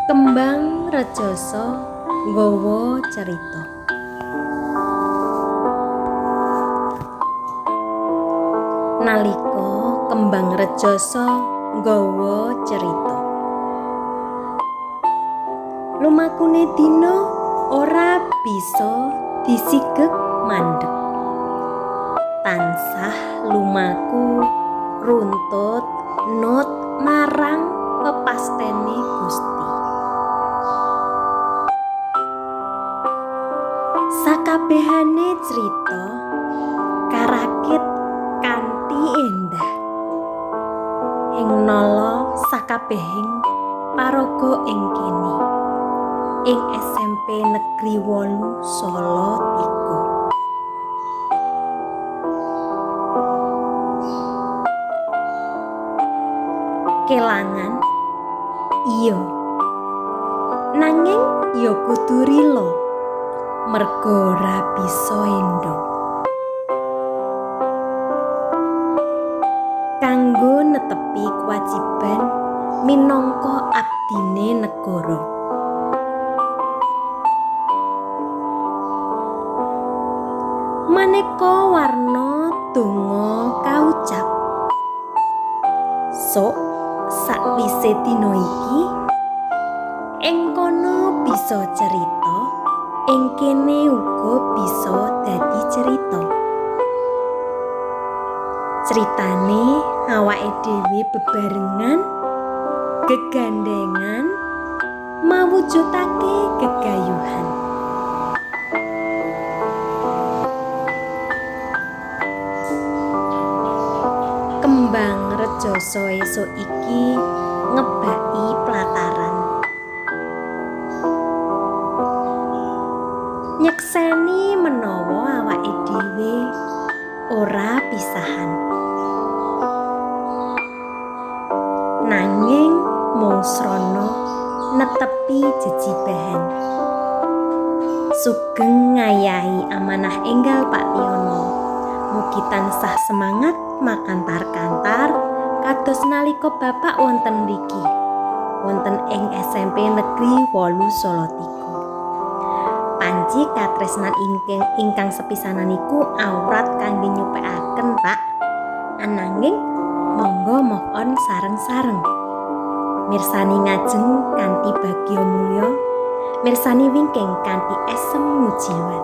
Kembang Rejasa nggawa cerita. Nalika Kembang Rejasa nggawa cerita, lumakune dina ora bisa disigek mandheg. Tansah lumaku runtut nut marang pepastene Gusti. Sakabehane crita karakit kanthi endah ing nala sakabehing paraga ing kene ing SMP Negeri 8 Solo 3. Kelangan iya nanging ya kudu rila merga ora bisa endo kanggo netepi kewajiban minangka abdine negara. Maneka warna donga kaucap sok sakwise dina iki ing kono bisa cerita, ing kene uga bisa dadi cerita. Ceritane awake dhewe bebarengan gegandengan mawujudake gegayuhan. Kembang Rejasa esuk iki ngebaki plataran nyekseni menawa awake dhewe ora pisahan nanging mung srana netepi jejibahan. Sugeng ngayahi amanah enggal Pak Tiono, mugi tansah semangat makantar-kantar kados nalika Bapak wonten mriki wonten ing SMP Negeri 8 Solo 3. Panci katresnan ingkang sepisanan iku awrat kangge nyupekaken Pak, ananging monggo move on sareng-sareng. Mirsani ngajeng kanthi bagya mulya, mirsani wingking kanthi esem mujiwan.